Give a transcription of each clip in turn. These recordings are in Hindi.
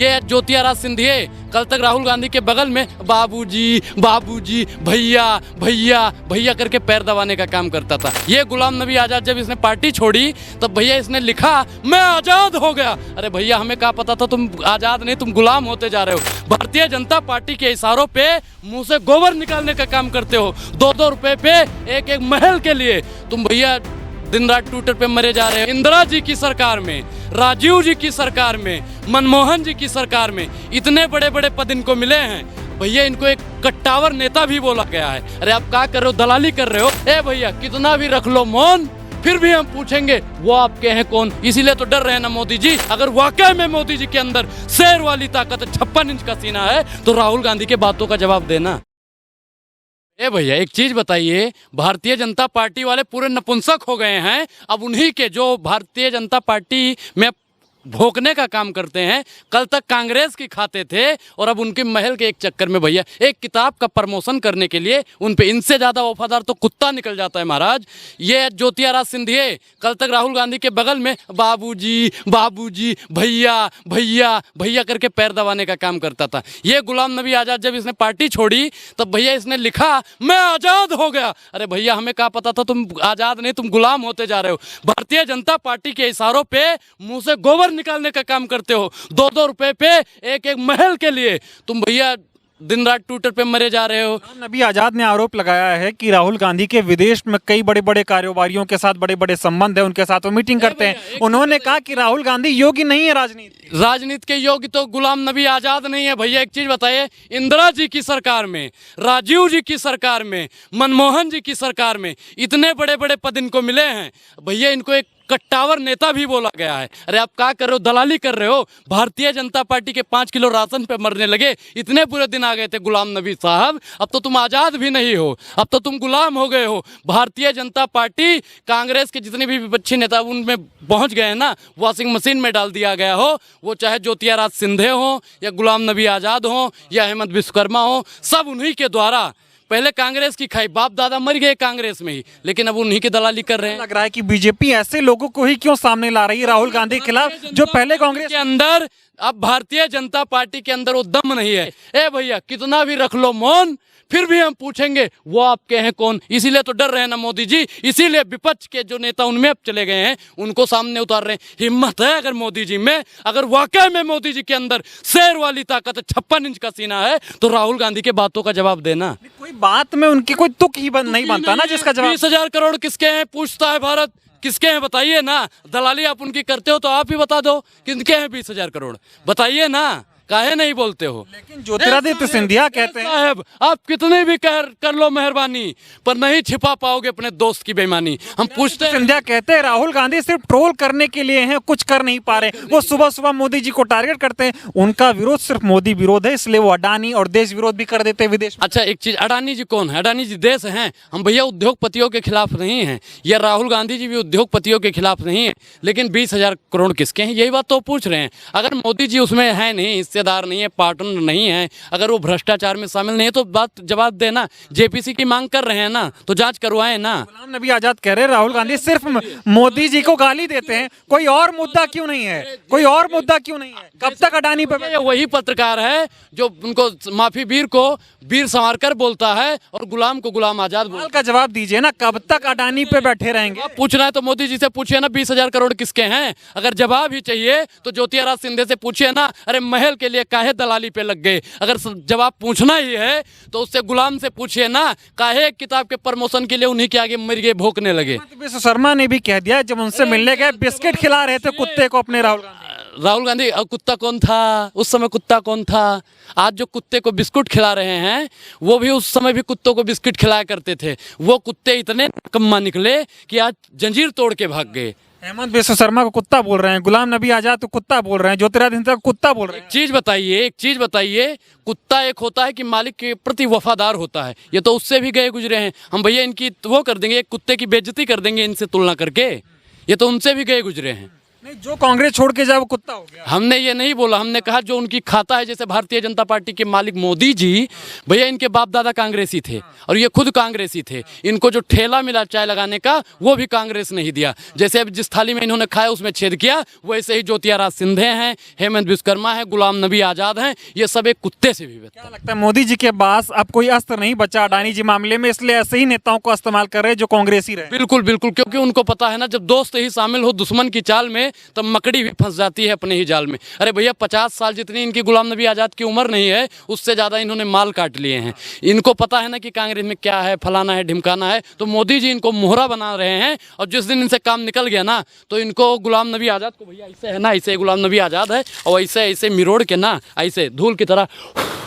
ये ज्योतिरादित्य सिंधिया कल तक राहुल गांधी के बगल में बाबूजी बाबूजी भैया भैया भैया करके पैर दबाने का काम करता था। ये गुलाम नबी आज़ाद जब इसने पार्टी छोड़ी तब भैया इसने लिखा मैं आज़ाद हो गया। अरे भैया हमें क्या पता था तुम आज़ाद नहीं, तुम गुलाम होते जा रहे हो। भारतीय जनता पार्टी के इशारों पे मुंह से गोबर निकालने का काम करते हो। 2-2 रुपए पे एक एक महल के लिए तुम भैया दिन रात ट्विटर पे मरे जा रहे हो। इंदिरा जी की सरकार में, राजीव जी की सरकार में, मनमोहन जी की सरकार में इतने बड़े बड़े पद इनको मिले हैं। भैया इनको एक कट्टावर नेता भी बोला गया है। अरे आप क्या कर रहे हो, दलाली कर रहे हो। ए भैया कितना भी रख लो मौन, फिर भी हम पूछेंगे वो आपके हैं कौन। इसीलिए तो डर रहे हैं ना मोदी जी। अगर वाकई में मोदी जी के अंदर शेर वाली ताकत 56 इंच का सीना है तो राहुल गांधी के बातों का जवाब देना। ए भैया एक चीज बताइए, भारतीय जनता पार्टी वाले पूरे नपुंसक हो गए हैं। अब उन्हीं के जो भारतीय जनता पार्टी में भोंकने का काम करते हैं, कल तक कांग्रेस की खाते थे और अब उनके महल के एक चक्कर में भैया एक किताब का प्रमोशन करने के लिए उन पे इनसे ज़्यादा वफादार तो कुत्ता निकल जाता है महाराज। ये ज्योतिरादित्य सिंधिया कल तक राहुल गांधी के बगल में बाबूजी बाबूजी भैया भैया भैया करके पैर दबाने का काम करता था। ये गुलाम नबी आज़ाद जब इसने पार्टी छोड़ी तब भैया इसने लिखा मैं आज़ाद हो गया। अरे भैया हमें क्या पता था तुम आज़ाद नहीं, तुम गुलाम होते जा रहे हो। भारतीय जनता पार्टी के इशारों पे मुंह से गोबर निकालने का काम करते हो। 2-2 रुपए पे एक एक महल के लिए तुम भैया दिन रात ट्विटर पे मरे जा रहे हो। नबी आज़ाद ने आरोप लगाया है कि राहुल गांधी के विदेश में कई बड़े बड़े कारोबारियों के साथ बड़े बड़े संबंध है, उनके साथ वो मीटिंग करते हैं। उन्होंने कहा कि राहुल गांधी योग्य नहीं है राजनीति के योग्य तो गुलाम नबी आज़ाद नहीं है। भैया एक चीज बताइए, इंदिरा जी की सरकार में, राजीव जी की सरकार में, मनमोहन जी की सरकार में इतने बड़े बड़े पद इनको मिले हैं। भैया इनको एक कट्टावर नेता भी बोला गया है। अरे आप क्या कर रहे हो, दलाली कर रहे हो। भारतीय जनता पार्टी के 5 किलो राशन पे मरने लगे, इतने बुरे दिन आ गए थे गुलाम नबी साहब। अब तो तुम आज़ाद भी नहीं हो, अब तो तुम गुलाम हो गए हो। भारतीय जनता पार्टी कांग्रेस के जितने भी विपक्षी नेता उनमें पहुंच गए हैं ना, वॉशिंग मशीन में डाल दिया गया हो। वो चाहे ज्योतिरादित्य सिंधिया हो या गुलाम नबी आज़ाद हो या अहमद विश्वकर्मा हो, सब उन्हीं के द्वारा। पहले कांग्रेस की खाई, बाप दादा मर गए कांग्रेस में ही, लेकिन अब उन्हीं की दलाली कर रहे हैं। लग रहा है कि बीजेपी ऐसे लोगों को ही क्यों सामने ला रही है राहुल गांधी के खिलाफ जो पहले कांग्रेस के अंदर, अब भारतीय जनता पार्टी के अंदर वो दम नहीं है। ए भैया कितना भी रख लो मौन, फिर भी हम पूछेंगे वो आपके हैं कौन। इसीलिए तो डर रहे हैं ना मोदी जी। इसीलिए विपक्ष के जो नेता उनमें अब चले गए हैं, उनको सामने उतार रहे हैं। हिम्मत है अगर मोदी जी में, अगर वाकई में मोदी जी के अंदर शेर वाली ताकत 56 इंच का सीना है तो राहुल गांधी के बातों का जवाब देना। कोई बात में उनकी कोई तुक ही नहीं बनता ना जिसका जवाब। 20,000 करोड़ किसके हैं पूछता है भारत, किसके हैं बताइए ना। दलाली आप उनकी करते हो तो आप ही बता दो किनके हैं 20,000 करोड़, बताइए ना, काहे नहीं बोलते हो। लेकिन ज्योतिरादित्य सिंधिया कहते हैं साहब आप कितने भी कर लो मेहरबानी, पर नहीं छिपा पाओगे अपने दोस्त की बेईमानी। हम पूछते हैं, सिंधिया कहते हैं राहुल गांधी सिर्फ ट्रोल करने के लिए हैं, कुछ कर नहीं पा रहे। वो सुबह सुबह मोदी जी को टारगेट करते हैं। उनका विरोध सिर्फ मोदी विरोध है, इसलिए वो अडानी और देश विरोध भी कर देते हैं विदेश में। अच्छा एक चीज, अडानी जी कौन है? अडानी जी देश हैं। हम भैया उद्योगपतियों के खिलाफ नहीं हैं, या राहुल गांधी जी भी उद्योगपतियों के खिलाफ नहीं है। लेकिन 20,000 करोड़ किसके हैं, यही बात तो पूछ रहे हैं। अगर मोदी जी उसमें है नहीं, हिस्सेदार नहीं है, पार्टनर नहीं है, अगर वो भ्रष्टाचार में शामिल नहीं है तो बात जवाब देना। जेपीसी की मांग कर रहे हैं ना, तो जांच करवाएं ना। गुलाम नबी आज़ाद कह रहे हैं राहुल गांधी सिर्फ मोदी जी को गाली देते हैं, कोई और मुद्दा क्यों नहीं है, कोई और मुद्दा क्यों नहीं है। कब तक अडानी पे ये वही पत्रकार है जो उनको माफी वीर को वीर सावरकर बोलता है और गुलाम को गुलाम आजाद बोलता है। का जवाब दीजिए ना, कब तक अडानी पे बैठे रहेंगे। आप पूछना है तो मोदी जी से पूछिए ना 20,000 करोड़ किसके हैं। अगर जवाब ही चाहिए तो ज्योतिरादित्य सिंधिया से पूछिए ना, अरे महल के लिए काहे दलाली पे लग गए। अगर जवाब पूछना ही है तो उससे गुलाम से पूछिए ना, काहे किताब के प्रमोशन के लिए उन्हीं के आगे मर गए, भोंकने लगे। विश्व शर्मा ने भी कह दिया जब उनसे मिलने गए बिस्किट खिला रहे थे कुत्ते को अपने राहुल गांधी। कुत्ता कौन था उस समय, कुत्ता कौन था? आज जो कुत्ते को बिस्कुट खिला रहे हैं वो भी उस समय भी कुत्तों को बिस्किट खिलाया करते थे। वो कुत्ते इतने कम्मा निकले कि आज जंजीर तोड़ के भाग गए। हेमंत विश्व शर्मा को कुत्ता बोल रहे हैं, गुलाम नबी आजाद को कुत्ता बोल रहे हैं, ज्योतिरादित्य सिंधिया को कुत्ता बोल रहे हैं। एक चीज बताइए, कुत्ता एक होता है कि मालिक के प्रति वफादार होता है, ये तो उससे भी गए गुजरे हैं। हम भैया इनकी वो कर देंगे, एक कुत्ते की बेइज्जती कर देंगे इनसे तुलना करके, ये तो उनसे भी गए गुजरे हैं। नहीं, जो कांग्रेस छोड़ के जाए वो कुत्ता हो गया। हमने ये नहीं बोला, हमने कहा जो उनकी खाता है, जैसे भारतीय जनता पार्टी के मालिक मोदी जी, भैया इनके बाप दादा कांग्रेसी थे और ये खुद कांग्रेसी थे। इनको जो ठेला मिला चाय लगाने का वो भी कांग्रेस नहीं दिया। जैसे अब जिस थाली में इन्होंने खाया उसमें छेद किया, वैसे ही ज्योतिराज सिंधिया हैं, हेमंत विश्वकर्मा है, गुलाम नबी आजाद हैं, ये सब एक कुत्ते से भी बेहतर। क्या लगता है मोदी जी के पास अब कोई अस्त्र नहीं बचा अडानी जी मामले में, इसलिए ऐसे ही नेताओं को इस्तेमाल कर रहे हैं जो कांग्रेसी रहे? बिल्कुल बिल्कुल, क्योंकि उनको पता है ना, जब दोस्त ही शामिल हो दुश्मन की चाल में तब मकड़ी भी फंस जाती है अपने ही जाल में। अरे भैया 50 साल जितनी इनकी गुलाम नबी आज़ाद की उम्र नहीं है, उससे ज़्यादा इन्होंने माल काट लिए हैं। इनको पता है ना कि कांग्रेस में क्या है, फलाना है, ढिमकाना है, तो मोदी जी इनको मोहरा बना रहे हैं। और जिस दिन इनसे काम निकल गया ना, तो इनको गुलाम नबी आज़ाद को, भैया ऐसे है ना, ऐसे गुलाम नबी आज़ाद है और ऐसे ऐसे मिरोड़ के ना, ऐसे धूल की तरह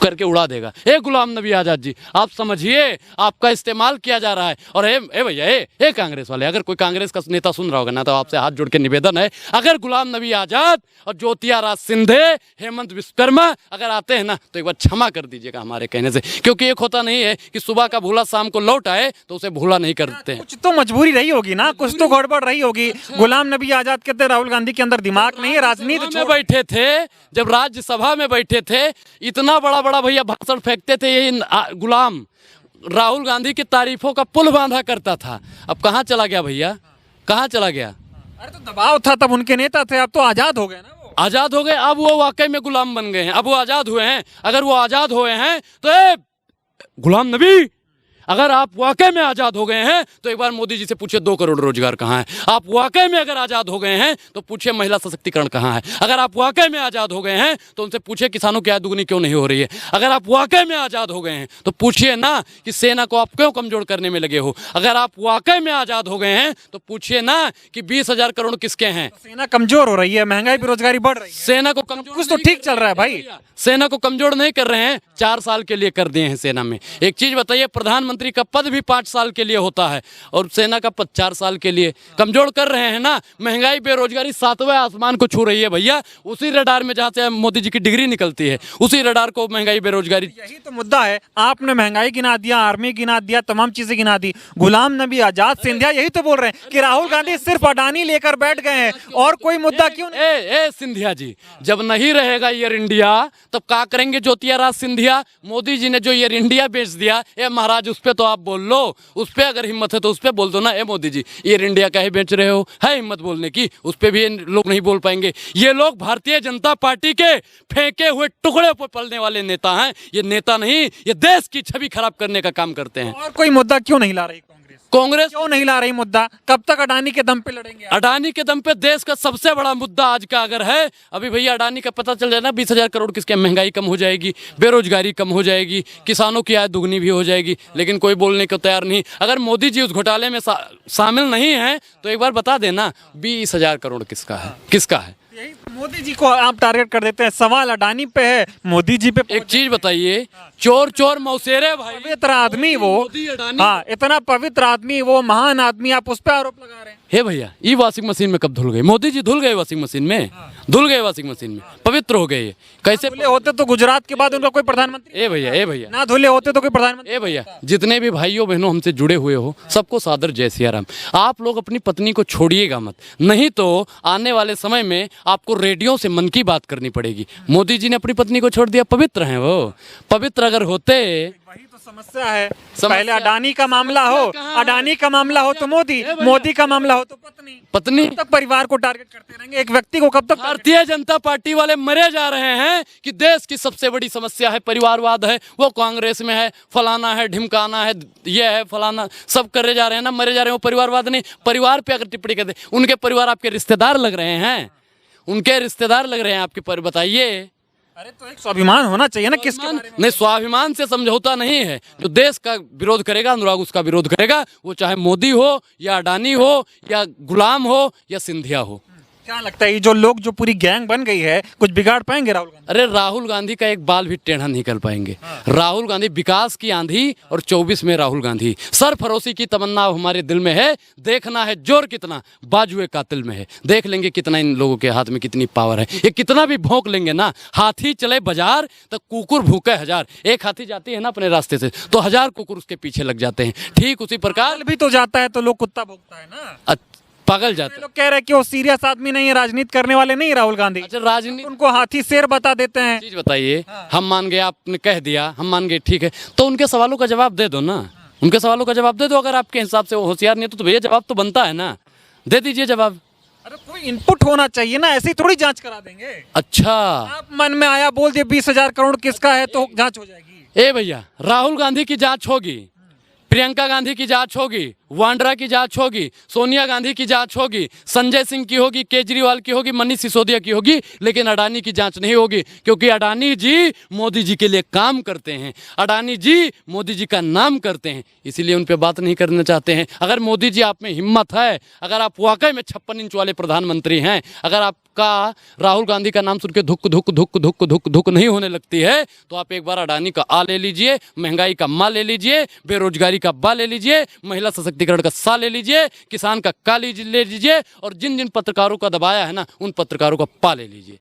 करके उड़ा देगा। ए गुलाम नबी आज़ाद जी, आप समझिए आपका इस्तेमाल किया जा रहा है। और ए भैया, ए कांग्रेस वाले, अगर कोई कांग्रेस का नेता सुन रहा होगा ना, तो आपसे हाथ जोड़ के निवेदन है, अगर गुलाम नबी आज़ाद और ज्योतिराज सिंधिया, हेमंत विश्वकर्मा अगर आते हैं ना, तो एक बार क्षमा कर दीजिएगा हमारे कहने से। क्योंकि एक होता नहीं है कि सुबह का भूला शाम को लौट आए, तो उसे भूला नहीं करते हैं। कुछ तो मजबूरी रही होगी ना, कुछ तो गड़बड़ रही होगी। गुलाम नबी आजाद कहते राहुल गांधी के अंदर दिमाग नहीं है, राजनीति में बैठे थे, जब राज्यसभा में बैठे थे, इतना बड़ा बड़ा भैया भाषण फेंकते थे, यही गुलाम राहुल गांधी की तारीफों का पुल बांधा करता था। अब कहाँ चला गया भैया, कहाँ चला गया? अरे तो दबाव था तब, उनके नेता थे, अब तो आजाद हो गए ना वो। आजाद हो गए, अब वो वाकई में गुलाम बन गए हैं, अब वो आजाद हुए हैं। अगर वो आजाद हुए हैं तो ए गुलाम नबी, अगर आप वाकई में आज़ाद हो गए हैं तो एक बार मोदी जी से पूछिए 2 करोड़ रोजगार कहाँ है। आप वाकई में अगर आज़ाद हो गए हैं तो पूछिए महिला सशक्तिकरण कहाँ है। अगर आप वाकई में आज़ाद हो गए हैं तो उनसे पूछिए किसानों की आय दुगनी क्यों नहीं हो रही है। अगर आप वाकई में आज़ाद हो गए हैं तो पूछिए ना कि सेना को आप क्यों कमजोर करने में लगे हो। अगर आप वाकई में आज़ाद हो गए हैं तो पूछिए ना कि 20,000 करोड़ किसके हैं। सेना कमजोर हो रही है, महंगाई बेरोजगारी बढ़ रही है, सेना को कमजोर कुछ तो ठीक चल रहा है भाई। सेना को कमजोर नहीं कर रहे हैं, 4 साल के लिए कर दिए हैं सेना में। एक चीज बताइए, प्रधानमंत्री का पद भी 5 साल के लिए होता है और सेना का पद 4 साल के लिए। कमजोर कर रहे हैं ना। महंगाई बेरोजगारी 7वें आसमान को छू रही है भैया, उसी रडार में जहाँ से मोदी जी की डिग्री निकलती है, उसी रडार को महंगाई बेरोजगारी। यही तो मुद्दा है। आपने महंगाई गिना दिया, आर्मी गिना दिया, तमाम चीजें गिना दी। गुलाम नबी आजाद सिंधिया यही तो बोल रहे हैं कि राहुल गांधी सिर्फ अडानी लेकर बैठ गए हैं और कोई मुद्दा क्यों नहीं। ए सिंधिया जी, जब नहीं रहेगा एयर इंडिया तब क्या करेंगे ज्योतिराज सिंधिया? मोदी जी ने जो एयर इंडिया बेच दिया, ए महाराज उस पे तो आप बोल लो, उस पे अगर हिम्मत है तो उस पे बोल दो ना। ए मोदी जी, एयर इंडिया का ही बेच रहे हो, है हिम्मत बोलने की? उस पे भी लोग नहीं बोल पाएंगे। ये लोग भारतीय जनता पार्टी के फेंके हुए टुकड़े पर पलने वाले नेता हैं। ये नेता नहीं, ये देश की छवि खराब करने का काम करते हैं। और कोई मुद्दा क्यों नहीं ला रही कांग्रेस? क्यों नहीं ला रही मुद्दा? कब तक अडानी के दम पे लड़ेंगे? अडानी के दम पे देश का सबसे बड़ा मुद्दा आज का अगर है, अभी भैया अडानी का पता चल जाए ना, 20,000 करोड़ किसके, महंगाई कम हो जाएगी, बेरोजगारी कम हो जाएगी, किसानों की आय दुगनी भी हो जाएगी, लेकिन कोई बोलने को तैयार नहीं। अगर मोदी जी उस घोटाले में शामिल नहीं है तो एक बार बता देना 20,000 करोड़ किसका है, किसका है? यही मोदी जी को आप टारगेट कर देते हैं। सवाल अडानी पे है, मोदी जी पे। एक चीज बताइए, चोर चोर मौसेरे भाई, पवित्र आदमी वो, मोदी अडानी। हाँ, इतना पवित्र आदमी वो, महान आदमी, आप उस पर आरोप लगा रहे हैं। हे भैया, ये वॉशिंग मशीन में कब धुल गए? मोदी जी धुल गए वॉशिंग मशीन में, धुल गए वॉशिंग मशीन में, पवित्र हो गए। ये कैसे धुले होते तो गुजरात के बाद उनका कोई प्रधानमंत्री, ए भैया ना धुले होते तो कोई प्रधानमंत्री। ए भैया, जितने भी भाइयों बहनों हमसे जुड़े हुए हो, सबको सादर जय सिया राम। आप लोग अपनी पत्नी को छोड़िएगा मत, नहीं तो आने वाले समय में आपको रेडियो से मन की बात करनी पड़ेगी। मोदी जी ने अपनी पत्नी को छोड़ दिया, पवित्र हैं वो। पवित्र अगर होते, वही तो समस्या है। पहले अडानी का मामला हो, अडानी का मामला हो तो मोदी, मोदी का मामला हो तो पत्नी तक परिवार को टारगेट करते रहेंगे। एक व्यक्ति को कब तक? भारतीय जनता पार्टी वाले मरे जा रहे हैं कि देश की सबसे बड़ी समस्या है परिवारवाद है, वो कांग्रेस में है, फलाना है, ढिमकाना है, ये है, फलाना, सब करे जा रहे हैं ना, मरे जा रहे हैं। वो परिवारवाद नहीं, परिवार पे अगर टिप्पणी करते, उनके परिवार आपके रिश्तेदार लग रहे हैं, उनके रिश्तेदार लग रहे हैं आपके पर, बताइए। अरे तो एक स्वाभिमान होना चाहिए ना किसके बारे में? नहीं, स्वाभिमान से समझौता नहीं है। जो देश का विरोध करेगा, अनुराग उसका विरोध करेगा, वो चाहे मोदी हो या अडानी हो या गुलाम हो या सिंधिया हो। क्या लगता है ये जो लोग, जो पूरी गैंग बन गई है, कुछ बिगाड़ पाएंगे राहुल गांधी? अरे राहुल गांधी का एक बाल भी टेढ़ा नहीं कर पाएंगे। राहुल गांधी विकास की आंधी और 24 में राहुल गांधी। सरफरोशी की तमन्ना हमारे दिल में है, देखना है जोर कितना बाजुए कातिल में है। देख लेंगे कितना इन लोगों के हाथ में कितनी पावर है। ये कितना भी भौंक लेंगे ना, हाथी चले बाजार तो कुकुर भूखे 1000। एक हाथी जाती है ना अपने रास्ते से तो 1000 कुकुर उसके पीछे लग जाते हैं। ठीक उसी प्रकार भी तो जाता है तो लोग कुत्ता भौंकता है ना। पागल जाता लोग कह रहे हैं कि वो सीरियस आदमी नहीं है, राजनीति करने वाले नहीं राहुल गांधी, अच्छा राजनीति उनको हाथी शेर बता देते हैं। चीज बताइए, हम मान गए, आपने कह दिया, हम मान गए, ठीक है, तो उनके सवालों का जवाब दे दो ना, उनके सवालों का जवाब दे दो। अगर आपके हिसाब से वो होशियार नहीं है तो भैया जवाब तो बनता है ना, दे दीजिए जवाब। अरे कोई इनपुट होना चाहिए ना, ऐसे ही थोड़ी जांच करा देंगे। अच्छा आप मन में आया बोल दिए 20,000 करोड़ किसका है तो जांच हो जाएगी। ए भैया, राहुल गांधी की जांच होगी, प्रियंका गांधी की जांच होगी, वाड्रा की जांच होगी, सोनिया गांधी की जांच होगी, संजय सिंह की होगी, केजरीवाल की होगी, मनीष सिसोदिया की होगी, लेकिन अडानी की जांच नहीं होगी, क्योंकि अडानी जी मोदी जी के लिए काम करते हैं, अडानी जी मोदी जी का नाम करते हैं, इसीलिए उन पर बात नहीं करना चाहते हैं। अगर मोदी जी आप में हिम्मत है, अगर आप वाकई में 56 इंच वाले प्रधानमंत्री हैं, अगर आपका राहुल गांधी का नाम सुन के धुक धुक धुक धुक धुक धुक नहीं होने लगती है, तो आप एक बार अडानी का आ ले लीजिए, महंगाई का मा ले लीजिए, बेरोजगारी का बा ले लीजिए, महिला सशक्तिकरण का सा ले लीजिए, किसान का का ले लीजिए, और जिन जिन पत्रकारों का दबाया है ना, उन पत्रकारों का पा ले लीजिए।